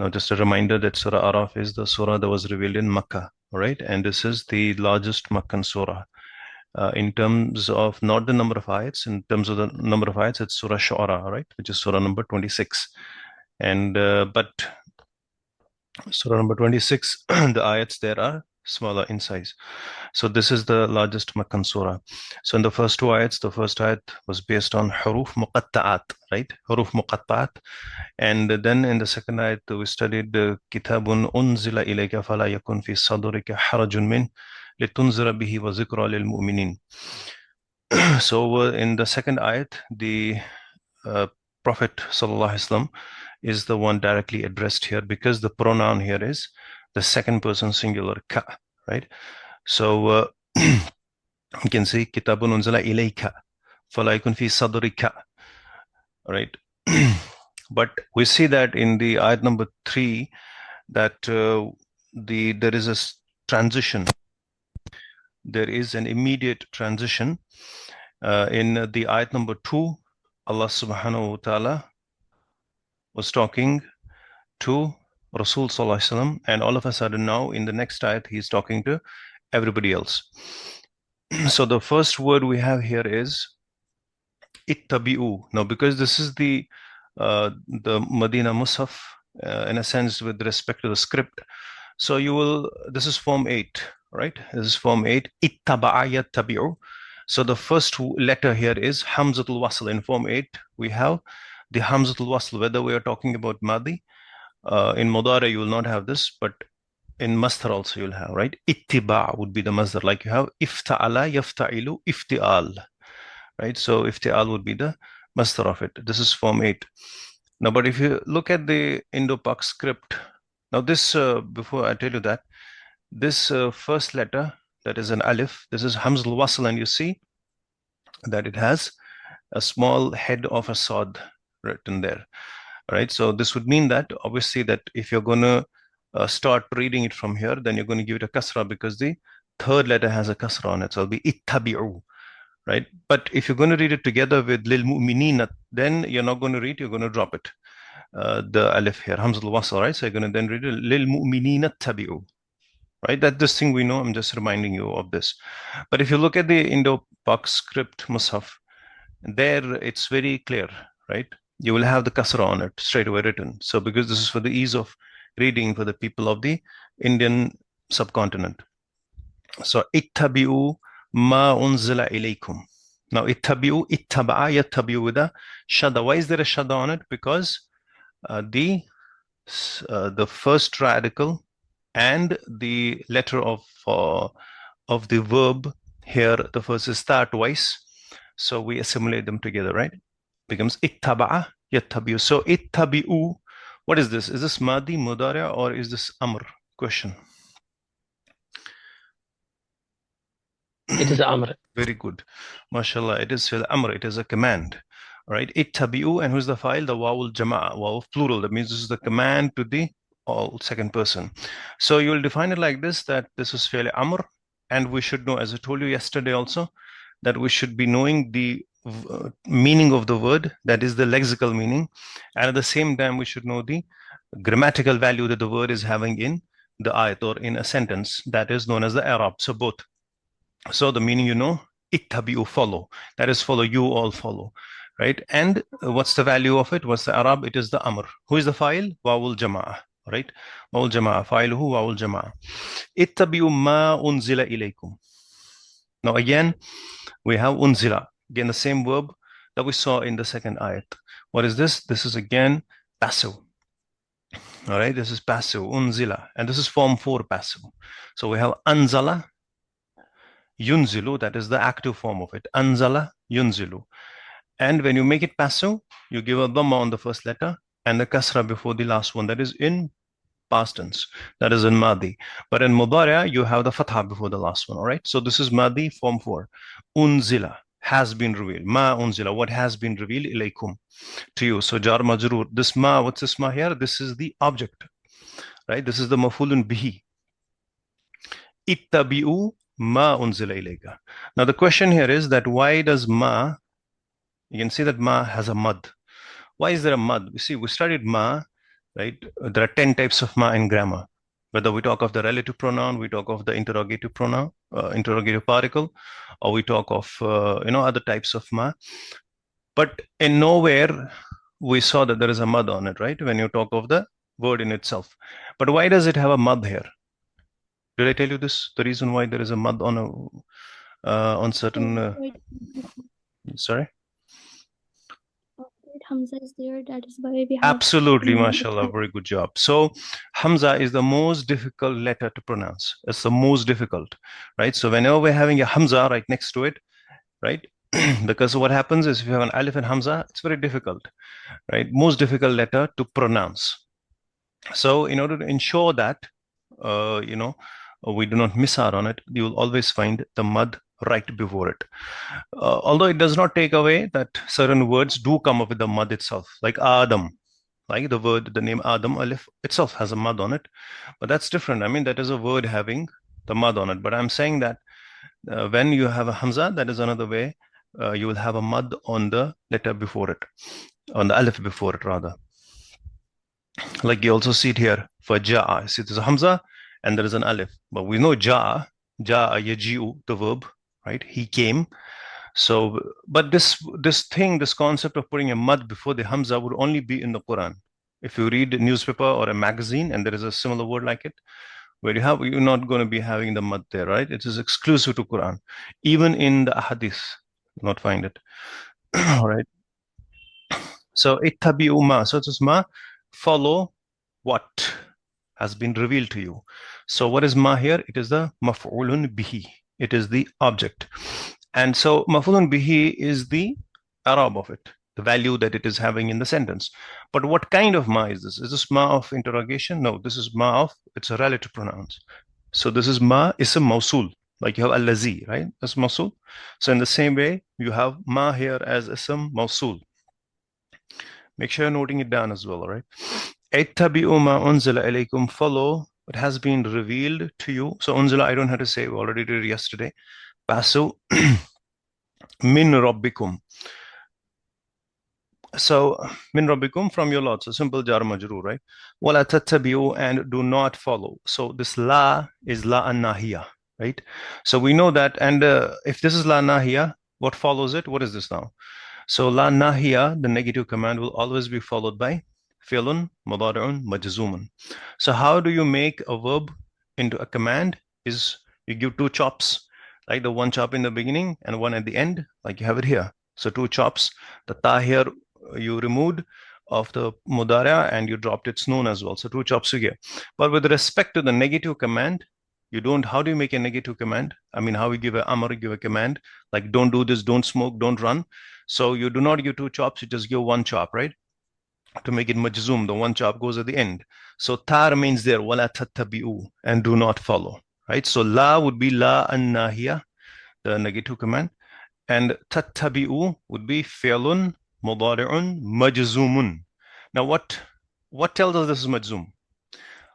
Now, just a reminder that Surah Aaraaf is the surah that was revealed in Makkah, all right? And this is the largest Makkan surah. In terms of not the number of ayats, in terms of the number of ayats, it's Surah Shu'ara, right? Which is surah number 26. And but surah number 26, the ayats there are smaller in size. So this is the largest Makkan surah. So in the first two ayats, the first ayat was based on huruf muqatta'at, right? Huruf muqatta'at. And then in the second ayat, we studied kitabun unzila ilayka fala yakun fi sadrika harajun min litunzira bihi wa zikra lil mu'minin. So in the second ayat, the Prophet sallallahu alaihi wasallam is the one directly addressed here because the pronoun here is the second person singular ka, right? So you can say kitabun unzila ilayka fala yakun fi sadrika, right? But we see that in the ayat number 3 that there is a transition. There is an immediate transition. In the ayat number 2, Allah subhanahu wa ta'ala was talking to Rasul sallallahu alaihi wasallam, and all of a sudden now in the next ayat he's talking to everybody else. So the first word we have here is ittabi'u. Now because this is the Medina Musaf, in a sense with respect to the script, so you will, this is form 8, right? This is form 8, ittaba'a yattabi'u. So the first letter here is Hamzatul Wasl. In form 8, we have the Hamzatul Wasl, whether we are talking about Madi. In Mudara, you will not have this, but in Masdar also you'll have, right? Ittiba' would be the Masdar, like you have ifta'ala, yafta'ilu, ifti'al, right? So ifti'al would be the Masdar of it. This is form 8. Now, but if you look at the Indo-Pak script, now this, before I tell you that, this first letter, that is an alif, this is Hamzul Wasl, and you see that it has a small head of a sod written there, right? So this would mean that, obviously, that if you're going to start reading it from here, then you're going to give it a kasra because the third letter has a kasra on it, so it'll be ittabi'u, right? But if you're going to read it together with lil mu'minina, then you're not going to read, you're going to drop it, the alif here, Hamzul Wasl, right? So you're going to then read it lil mu'minina tabi'u, right? That this thing we know, I'm just reminding you of this. But if you look at the Indo-Pak script Musaf, there it's very clear, right? You will have the kasra on it straight away written. So because this is for the ease of reading for the people of the Indian subcontinent. So ittabi'u ma unzila ilaykum. Now ittabi'u, ittaba'a yattabi'u with a shadda. Why is there a shadda on it? Because the first radical and the letter of the verb here, the first is ta twice, so we assimilate them together, right? Becomes ittaba'a yattabi'u. So ittabi'u, what is this? Is this madi, mudari, or is this amr? Question. It is amr. Very good, mashallah. It is fil amr, it is a command, right? Ittabi'u, and who's the file? The wawul jama'a, waw plural. That means this is the command to the all second person. So you will define it like this, that this is fi'l amr, and we should know, as I told you yesterday also, that we should be knowing the meaning of the word, that is the lexical meaning, and at the same time we should know the grammatical value that the word is having in the ayat or in a sentence, that is known as the i'rab. So both. So the meaning, you know, ittabi'u, follow, that is follow, you all follow, right? And what's the value of it? What's the i'rab? It is the amr. Who is the file? Wawul jama'a, right? Wawul jama'a, fa'iluhu wawul jama'a. Ittabi'u ma unzila ilaykum. Now again, we have unzila, again the same verb that we saw in the second ayat. What is this? This is again passive. All right, this is passive, unzila, and this is form 4 passive. So we have anzala, yunzilu, that is the active form of it. Anzala, yunzilu. And when you make it passive, you give a dhamma on the first letter and the kasra before the last one. That is in past tense. That is in madi. But in mudari, you have the fatha before the last one. All right. So this is madi, form 4. Unzila, has been revealed. Ma unzila, what has been revealed, ilaykum, to you. So jar majrur. This ma, what's this ma here? This is the object, right? This is the mafulun bihi. Ittabi'u ma unzila ilayka. Now the question here is that why does ma, you can see that ma has a mad. Why is there a mad? You see, we studied ma right? There are 10 types of ma in grammar. Whether we talk of the relative pronoun, we talk of the interrogative pronoun, interrogative particle, or we talk of other types of ma. But in nowhere we saw that there is a mud on it, right? When you talk of the word in itself. But why does it have a mud here? Did I tell you this? The reason why there is a mud on on certain. Sorry. Hamza is there, that is why we have. Absolutely, mashallah, very good job. So, Hamza is the most difficult letter to pronounce. It's the most difficult, right? So, whenever we're having a Hamza right next to it, right? Because what happens is if you have an Alif and Hamza, it's very difficult, right? Most difficult letter to pronounce. So, in order to ensure that, we do not miss out on it, you will always find the mud right before it. Although it does not take away that certain words do come up with the mud itself, like Adam, like the name Adam, Alif itself has a mud on it, but that's different. I mean, that is a word having the mud on it. But I'm saying that when you have a Hamza, that is another way you will have a mud on the letter before it, on the Alif before it, rather. Like you also see it here for Ja'a. See, there's a Hamza and there is an Alif. But we know Ja'a yaji'u, the verb, right? He came. So, but this concept of putting a mud before the Hamza would only be in the Quran. If you read a newspaper or a magazine and there is a similar word like it, where you're not going to be having the mud there, right? It is exclusive to Quran. Even in the Hadith, you'll not find it. All right. So ittabi'u ma. So it is ma, follow what has been revealed to you. So what is ma here? It is the maf'ulun bihi. It is the object. And so maf'ulun bihi is the Arab of it, the value that it is having in the sentence. But what kind of ma is this? Is this ma of interrogation? No, this is ma of, it's a relative pronouns. So this is ma ism mausul, like you have allazi, right? That's mausul. So in the same way, you have ma here as ism mausul. Make sure you're noting it down as well, all right? Ittabi'u ma unzila ilaykum, follow what has been revealed to you. So unzila, I don't have to say, we already did it yesterday. Basu min rabbikum. So min rabbikum, from your Lord. So simple jar majroor, right? Wala tattabi'u, and do not follow. So this la is la an-nahiya, right? So we know that, and if this is la nahiya, what follows it? What is this now? So la nahiya, the negative command, will always be followed by fi'lun mudari'un majzumun. So how do you make a verb into a command? Is you give two chops, like the one chop in the beginning and one at the end, like you have it here. So two chops. The ta here you removed of the mudara and you dropped its noon as well. So two chops here. But with respect to the negative command, you don't. How do you make a negative command? I mean, how we give a amr, give a command like don't do this, don't smoke, don't run. So you do not give two chops, you just give one chop, right? To make it majzoom, the one chop goes at the end. So ta remains there, wala tattabi'u, and do not follow, right? So la would be la an-nahiya, the negative command, and tattabi'u would be fi'lun mudari'un majzumun. Now what tells us this is majzoom?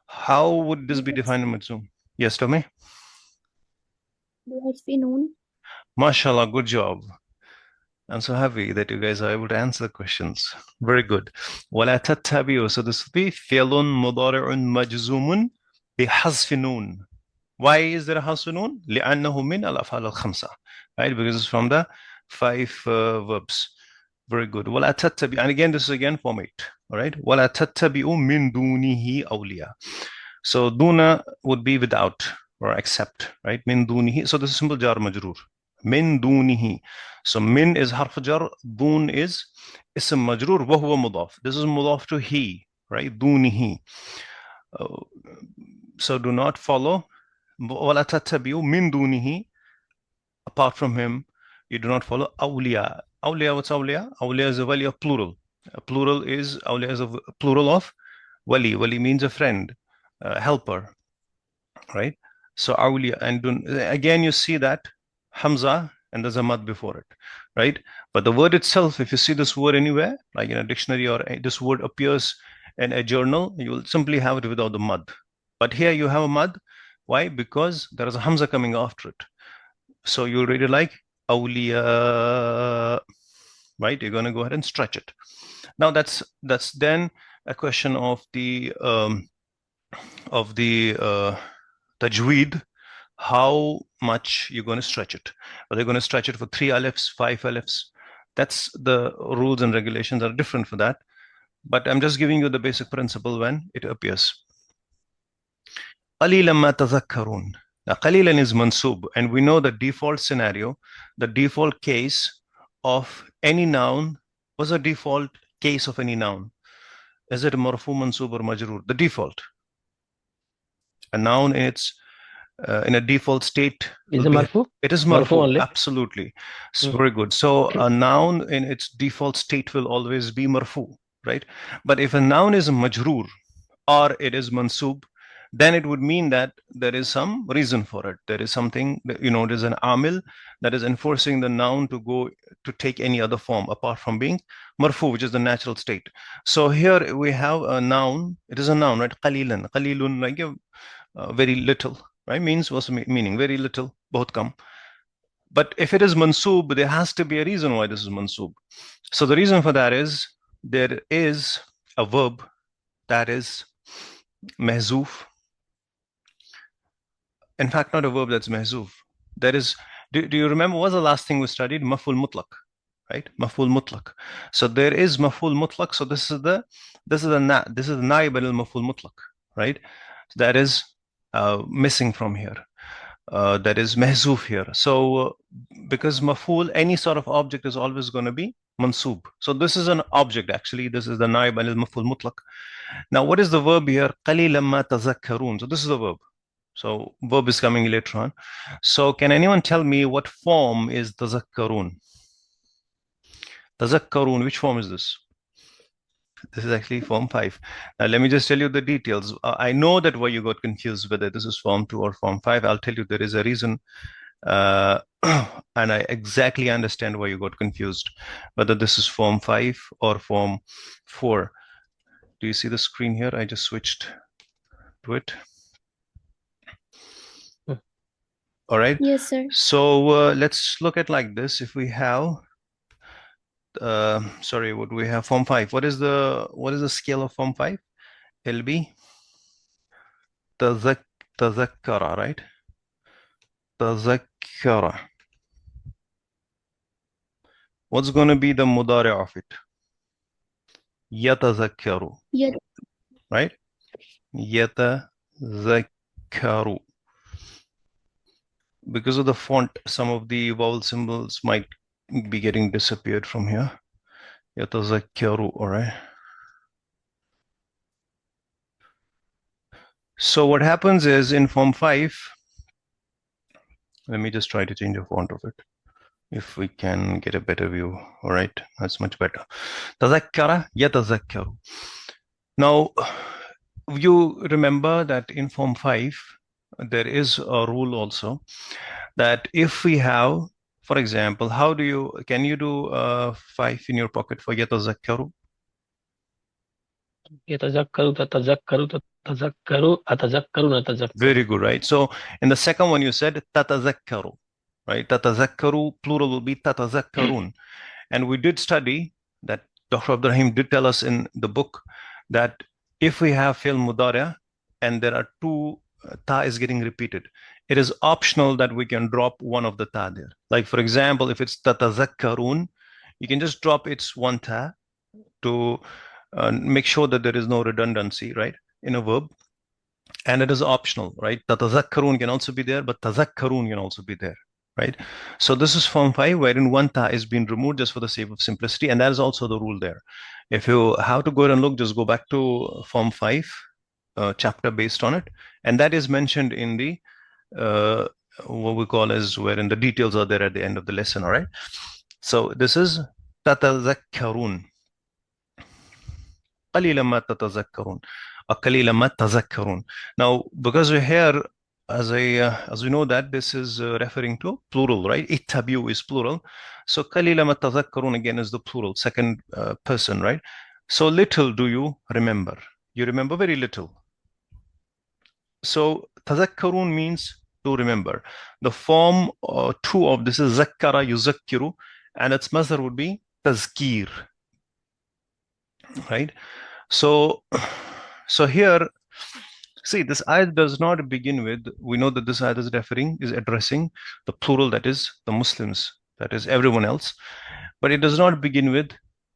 How would this be defined in majzoom? Yes, tell me. MashaAllah, good job. I'm so happy that you guys are able to answer the questions. Very good. وَلَا تَتَّبِعُوا. So this would be فِعْلٌ مُضَارِعٌ مَجْزُومٌ بِحَذْفِ نُون. Why is there a حذف نون? لأنه من الأفعال الخمسة. Right? Because it's from the 5 verbs. Very good. وَلَا تَتَّبِعُوا. And again, this is again form 8. All right? وَلَا تَتَّبِعُوا مِن دُونِهِ أَوْلِيَا. So duna would be without or except, right? Min dunihi. So this is simple jar majroor. Min dunihi. So min is harf jar, dun is ism majroor, wa huwa mudaf. This is mudaf to he, right? Dunihi. So do not follow. Wala tattabi'u min dunihi. Apart from him, you do not follow awliya. Awliya, what's awliya? Awliya is a wali of plural. A plural is awliya is a plural of wali. Wali means a friend, helper, right? So awliya, and again you see that hamza and there's a mad before it, right? But the word itself, if you see this word anywhere, like in a dictionary or this word appears in a journal, you will simply have it without the mad. But here you have a mad. Why? Because there is a hamza coming after it. So you'll read it like awliya, right? You're going to go ahead and stretch it. Now that's then a question of the tajweed, how much you're going to stretch it. Are they going to stretch it for 3 alifs, 5 alifs? That's the rules and regulations are different for that. But I'm just giving you the basic principle when it appears. قَلِيلًا مَا تَذَكَّرُونَ. Now, قَلِيلًا is mansub, and we know the default scenario, the default case of any noun. What's the default case of any noun? Is it marfu, mansub, or majroor? The default. A noun in its in a default state. Is it marfu? It is Marfu marfu, only? absolutely. Very good. So a noun in its default state will always be marfu, right? But if a noun is majroor or it is mansub, then it would mean that there is some reason for it. There is something, there's an amil that is enforcing the noun to take any other form apart from being marfu, which is the natural state. So here we have a noun. It is a noun, right? Qalilan. Qalilun, like very little, right? Means what's the meaning? Very little, both come. But if it is mansub, there has to be a reason why this is mansub. So the reason for that is there is a verb that is mahzuf. In fact, not a verb that's mahzuf. There is, do you remember, what was the last thing we studied? Maf'ul mutlaq, right? Maf'ul mutlaq. So there is maf'ul mutlaq. So this is the naib al-maf'ul mutlaq, right? So that is missing from here. That is mahzuf here. So because maf'ul, any sort of object is always going to be mansub. So this is an object actually. This is the naib al-maf'ul mutlaq. Now what is the verb here? قَلِيلًا مَا تَذَكَّرُونَ. So this is the verb. So verb is coming later on. So can anyone tell me what form is tazakkarun? Tazakkarun, which form is this? This is actually form 5. Now let me just tell you the details. I know that why you got confused whether this is form 2 or form 5. I'll tell you there is a reason. And I exactly understand why you got confused, whether this is form 5 or form 4. Do you see the screen here? I just switched to it. All right. Yes, sir. So let's look at like this. If we have, what do we have? Form 5. What is the scale of form 5? It'll be tazakkara, right? Tazakkara. What's going to be the mudari of it? Yatazakkaru. Yeah. Right? Yatazakkaru. Because of the font, some of the vowel symbols might be getting disappeared from here. Yatazakkaru, all right? So what happens is in form 5, let me just try to change the font of it. If we can get a better view, all right? That's much better. Tazakkara, yatazakkaru. Now, you remember that in form 5, there is a rule also that if we have, for example, can you do 5 in your pocket for yatazakkaru? Yatazakkaru, tatazakkaru, tatazakkaru, atazakkaru, natazakkaru. Very good, right? So in the second one, you said tatazakkaru, right? Tatazakkaru, plural will be tatazakkarun. And we did study that Dr. Abdurrahim did tell us in the book that if we have fi'l mudari' and there are 2 ta is getting repeated, it is optional that we can drop one of the ta there. Like for example, if it's tatazakkarun, you can just drop its one ta to make sure that there is no redundancy, right, in a verb. And it is optional, right? Tatazakkarun can also be there, but tazakkarun can also be there, right? So this is form 5, wherein one ta is being removed just for the sake of simplicity, and that is also the rule there. If you have to go and look, just go back to form 5 chapter based on it, and that is mentioned in the what we call as wherein the details are there at the end of the lesson, all right? So this is tatazakkarun. قليلا ما تتذكرون. Now, because we're here, as we know that this is referring to plural, right? Ittabi'u is plural. So قليلا ما تذكرون again is the plural, second person, right? So little do you remember. You remember very little. So tazakkarun means to remember. The form 2 of this is zakkara yuzakkiru, and its masdar would be tazkir, right? So, so here, see, this ayat does not begin with, we know that this ayat is addressing the plural, that is the Muslims, that is everyone else. But it does not begin with,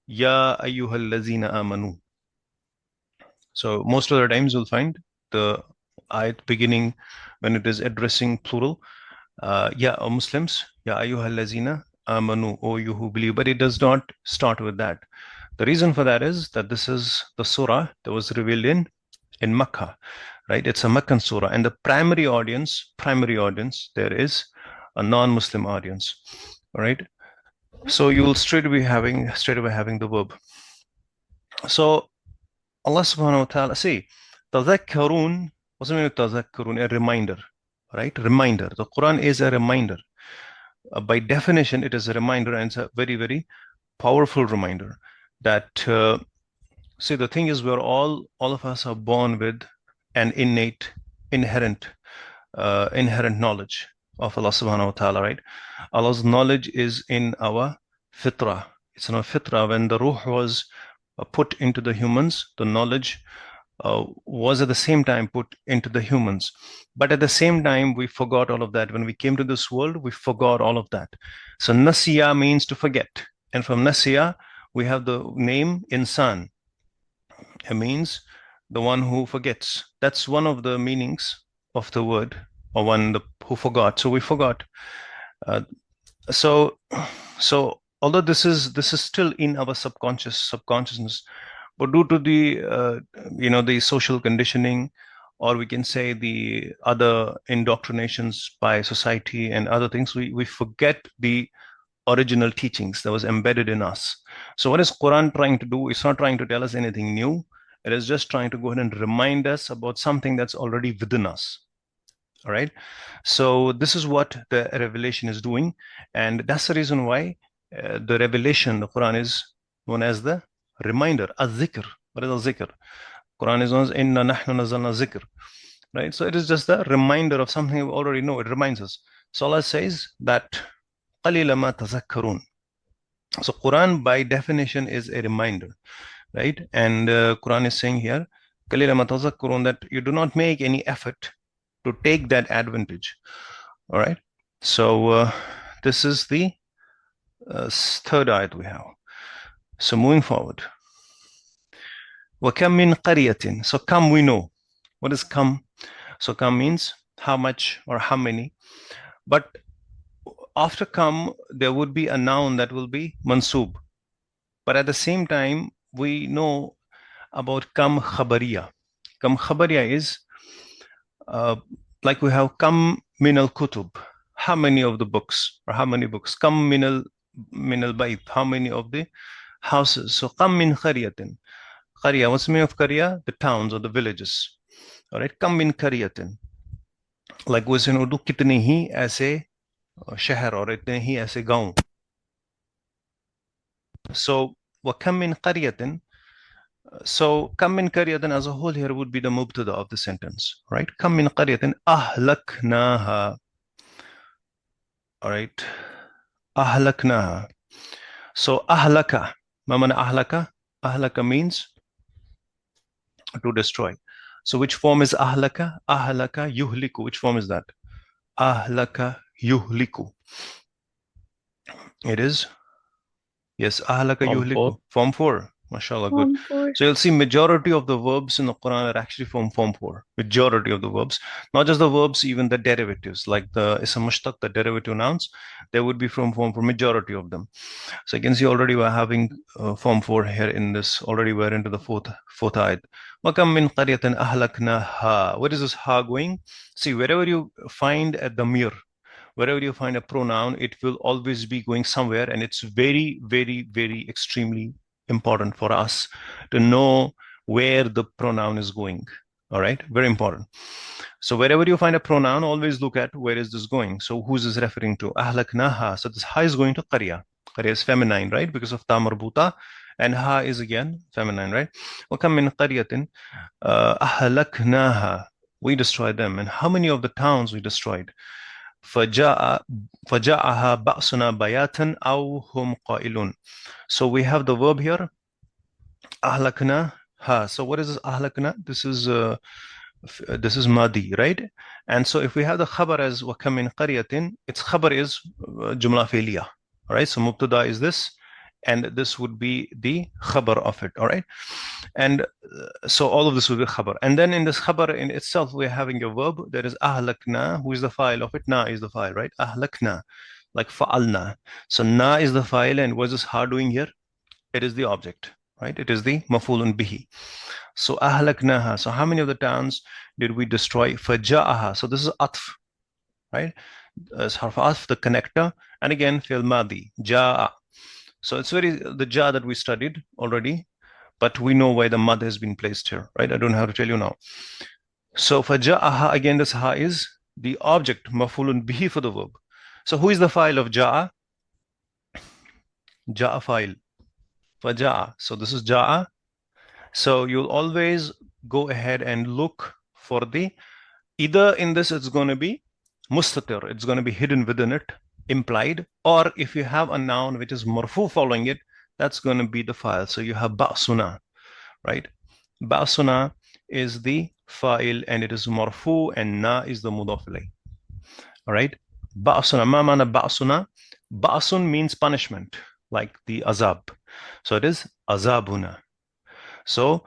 Ya ayyuhal lazina amanu. So most of the times you'll find the ayat beginning when it is addressing plural, Ya Muslims, Ya ayyuhal lazina amanu, O you who believe. But it does not start with that. The reason for that is that this is the surah that was revealed in Makkah, right? It's a Meccan surah, and the primary audience, there is a non-Muslim audience, all right? So you will straight away having the verb. So Allah subhanahu wa ta'ala, see, tadhakkarun, what's the meaning of tadhakkarun? A reminder, right? Reminder. The Quran is a reminder. By definition, it is a reminder, and it's a very, very powerful reminder that, see, the thing is, all of us are born with an innate, inherent knowledge of Allah subhanahu wa ta'ala, right? Allah's knowledge is in our fitrah. It's in our fitrah. When the ruh was put into the humans, the knowledge was at the same time put into the humans. But at the same time, we forgot all of that. When we came to this world, we forgot all of that. So nasiya means to forget. And from nasiya, we have the name insan. It means the one who forgets. That's one of the meanings of the word, or who forgot. So we forgot. So although this is still in our subconsciousness, but due to the the social conditioning, or we can say the other indoctrinations by society and other things, we forget the original teachings that was embedded in us. So what is Quran trying to do? It's not trying to tell us anything new. It is just trying to go ahead and remind us about something that's already within us. All right. So this is what the revelation is doing, and that's the reason why the revelation, the Quran, is known as the reminder, az-zikr. What is al-zikr? Quran is known as inna nahnu nazzalna zikr. Right. So it is just the reminder of something we already know. It reminds us. So Allah says that qalila ma tazakkarun. So Quran by definition is a reminder, right? And Quran is saying here, qalila ma tazakkarun, that you do not make any effort to take that advantage. All right. So this is the third ayat we have. So moving forward. وَكَمْ مِنْ قَرْيَةٍ. So kam we know. What is kam? So kam means how much or how many. But after kam, there would be a noun that will be mansub. But at the same time, we know about kam khabariya. Kam khabariya is like we have kam min al kutub. How many of the books, or how many books? Kam min al bayt. How many of the houses? So kam min qaryatin. Qarya, what's the meaning of qarya? The towns or the villages. All right, kam min qaryatin. Like was in Urdu, kitne hi aise shahar or itne hi aise gaon. So wa kam min qaryatin. So kam min qaryatin as a whole here would be the mubtada of the sentence, right? Kam min qaryatin ahlaknaha. All right, ahlaknaha. So ahlaka, mamana ahlaka. Ahlaka means to destroy. So which form is ahlaka? Ahlaka yuhliku. Which form is that? Ahlaka yuhliku. It is, yes, ahlaka yuhliku. Form 4. MashaAllah, good. So you'll see majority of the verbs in the Quran are actually from form 4. Majority of the verbs. Not just the verbs, even the derivatives, like the ism mushtaq, the derivative nouns, they would be from form 4, majority of them. So you can see already we're having form 4 here in this. Already we're into the fourth ayat. وَكَمْ مِنْ قَرْيَةٍ أَهْلَكْنَاهَا. Where is this ha going? See, wherever you find a damir, wherever you find a pronoun, it will always be going somewhere, and it's very, very, very extremely important for us to know where the pronoun is going. All right, very important. So wherever you find a pronoun, always look at where is this going. So who's this referring to? Ahlaknaha. So this ha is going to qarya. Qarya is feminine, right? Because of ta marbuta, and ha is again feminine, right? وَكَمْ مِنْ قَرْيَةٍ أَهْلَكْنَاهَا. We destroyed them. And how many of the towns we destroyed? فَجَاءَهَا بَأْسُنَا بَيَاتًا أَوْ هُمْ قَائِلُونَ. So we have the verb here, ahlakna, Ha. So what is this ahlakna? This is madi, right? And so if we have the khabar as wa kam min qaryatin, its khabar is jumla fi'liya. All right. So mubtada is this, and this would be the khabar of it. All right. And so all of this will be khabar. And then in this khabar in itself, we're having a verb. There is ahlakna, who is the file of it. Na is the file, right? Ahlakna, like fa'alna. So na is the file, and what is this ha doing here? It is the object, right? It is the mafulun bihi. So ahlaknaha. So how many of the towns did we destroy? Faja'aha. So this is atf, right? As harf atf, the connector, and again fil madi, ja'a. So it's the ja that we studied already, but we know why the mad has been placed here, right? I don't have to tell you now. So faja'aha, again this ha is the object, mafulun bihi for the verb. So who is the file of ja'a? Ja'a file. Faja'a. So this is ja'a. So you'll always go ahead and look for the, either in this it's going to be mustatir, it's going to be hidden within it, implied, or if you have a noun which is marfu following it, that's going to be the file. So you have ba'suna, right? Ba'suna is the file and it is marfu, and na is the mudaf ilayh. All right? Ba'suna, ma mana ba'suna? Ba'sun means punishment, like the azab. So it is azabuna. So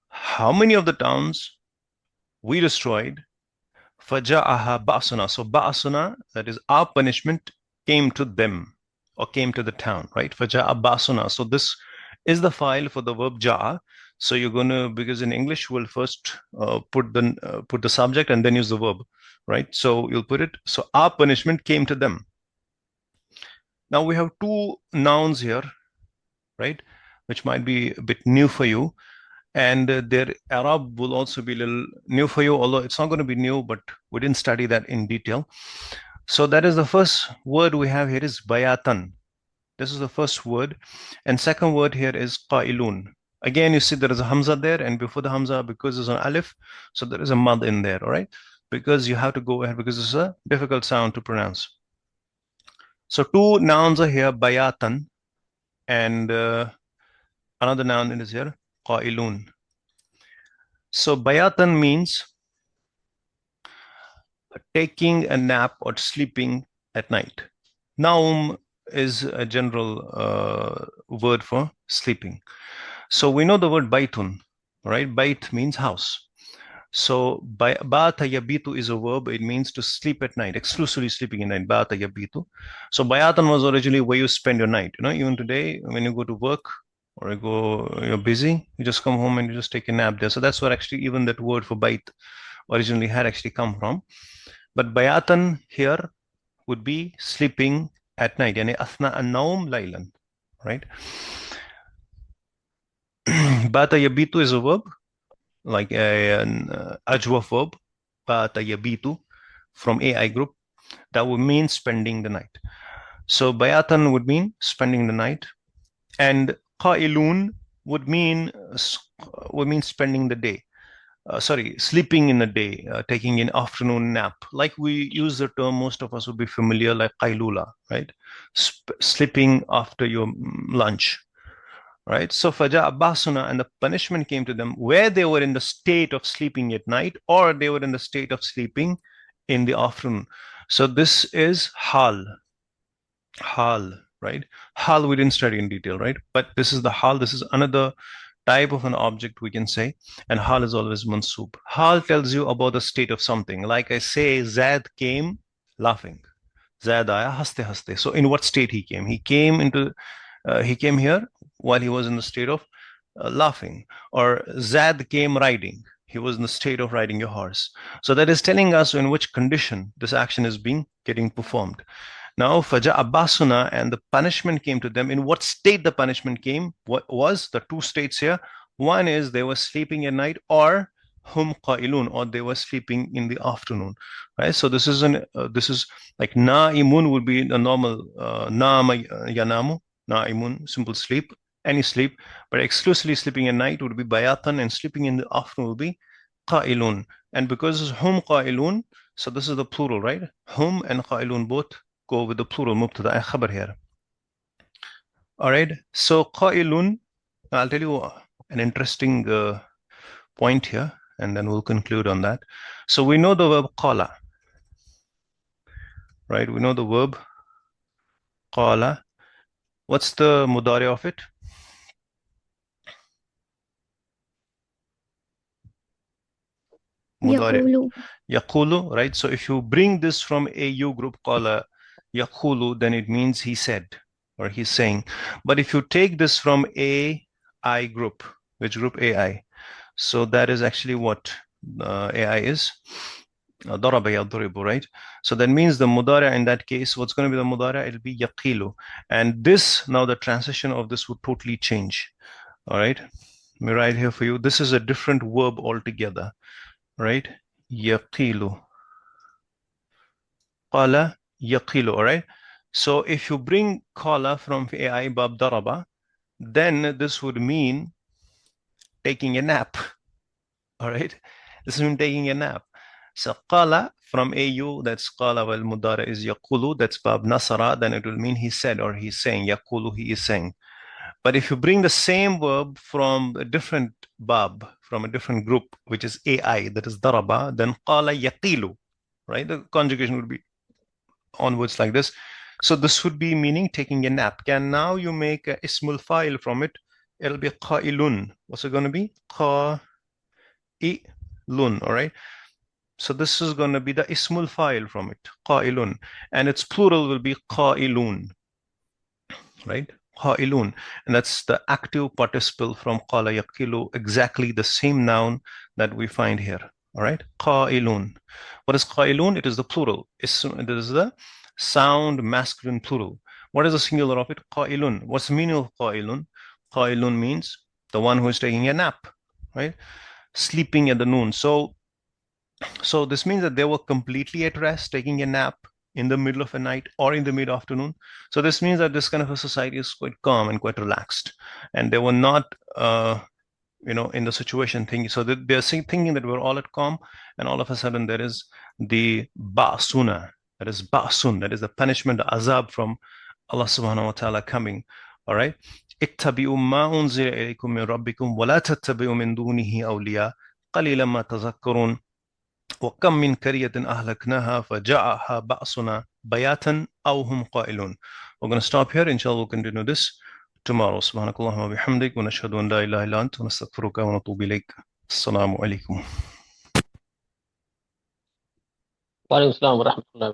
how many of the towns we destroyed? Faja'aha ba'suna. So ba'suna, that is our punishment, came to them or came to the town, right? Faja'a ba'suna. So this is the file for the verb ja'a. So you're going to, because in English we'll first put the subject and then use the verb, right? So you'll put it, so our punishment came to them. Now we have two nouns here, right, which might be a bit new for you, and their Arab will also be a little new for you, although it's not going to be new, but we didn't study that in detail. So that is the first word we have here is bayatan. This is the first word, and second word here is qailun. Again, you see there is a hamza there, and before the hamza, because there's an alif, so there is a mad in there, all right? Because you have to go ahead, because it's a difficult sound to pronounce. So two nouns are here, bayatan, and another noun is here, qailun. So bayatan means taking a nap or sleeping at night. Naum is a general word for sleeping. So we know the word baitun, right? Bait means house. So bata yabitu is a verb. It means to sleep at night, exclusively sleeping at night. Bata yabitu. So bayatan was originally where you spend your night. You know, even today when you go to work or you're busy, you just come home and you just take a nap there. So that's where actually even that word for bait originally had actually come from. But bayatan here would be sleeping at night. Yani athna an-nawm laylan, right? Bata yabitu is a verb, like an ajwa verb, bata yabitu, from AI group. That would mean spending the night. So bayatan would mean spending the night, and qailun would mean spending the day. Sleeping in the day, taking an afternoon nap. Like we use the term, most of us would be familiar, like qailula, right? Sleeping after your lunch, right? So faja basuna, and the punishment came to them where they were in the state of sleeping at night, or they were in the state of sleeping in the afternoon. So this is hal, right? Hal we didn't study in detail, right? But this is the hal. This is another type of an object, we can say, and hal is always mansub. Hal tells you about the state of something. Like I say, Zaid came laughing. Zaid aaya haste haste. So in what state he came? He came here while he was in the state of laughing. Or Zaid came riding. He was in the state of riding a horse. So that is telling us in which condition this action is getting performed. Now, faja abbasuna, and the punishment came to them. In what state the punishment came? What was the two states here? One is they were sleeping at night, or hum qailun, or they were sleeping in the afternoon, right? So this is like naimun would be the normal nama yanamu, naimun, simple sleep, any sleep, but exclusively sleeping at night would be bayatan, and sleeping in the afternoon would be qailun. And because it's hum qailun, so this is the plural, right? Hum and qailun both go with the plural mubtada and khabar here. All right. So qailun, I'll tell you an interesting point here, and then we'll conclude on that. So we know the verb qala, right? We know the verb qala. What's the mudari of it? Mudari. يقول. Yaqulu, right? So if you bring this from AU group qala yaqulu, then it means he said or he's saying. But if you take this from AI group, which group AI? So that is actually what AI is. Daraba yadribu, right? So that means the mudara in that case, what's going to be the mudara? It'll be yaqilu. And this, now the transition of this would totally change. All right. Let me write here for you. This is a different verb altogether, right? Yaqilu. Qala yaqilu, all right? So if you bring qala from AI bab daraba, then this would mean taking a nap, all right? This means taking a nap. So qala from AU, that's qala wal mudara is yaqulu, that's bab nasara, then it will mean he said or he's saying, yaqulu, he is saying. But if you bring the same verb from a different bab, from a different group, which is AI, that is daraba, then qala yaqilu, right? The conjugation would be onwards like this. So this would be meaning taking a nap. And now you make a ismul file from it. It'll be qailun. What's it going to be? Qailun, all right? So this is going to be the ismul file from it, qailun. And its plural will be qailun, right? Qailun. And that's the active participle from qala yaqilu, exactly the same noun that we find here, all right? Qailun. What is qailun? It is the plural. It is the sound masculine plural. What is the singular of it? Qailun. What's the meaning of qailun? Qailun means the one who is taking a nap, right? Sleeping at the noon. So this means that they were completely at rest, taking a nap in the middle of a night or in the mid-afternoon. So this means that this kind of a society is quite calm and quite relaxed, and they were not in the situation thinking. So they're thinking that we're all at calm, and all of a sudden there is the ba'suna, that is ba'sun, that is the punishment, the azab from Allah subhanahu wa ta'ala coming. All right. اتبعوا ما أنزل إليكم من ربكم ولا تتبعوا من دونه أولياء قليلا ما تذكرون وكم من قرية أهلكناها فجاءها بأسنا بياتا أو هم قائلون. We're going to stop here. Inshallah, we'll continue this tomorrow. سبحانك اللهم وبحمدك ونشهد أن لا إله إلا أنت ونستغفرك ونتوب إليك. السلام عليكم. Wa alaikum assalam wa rahmatullahi.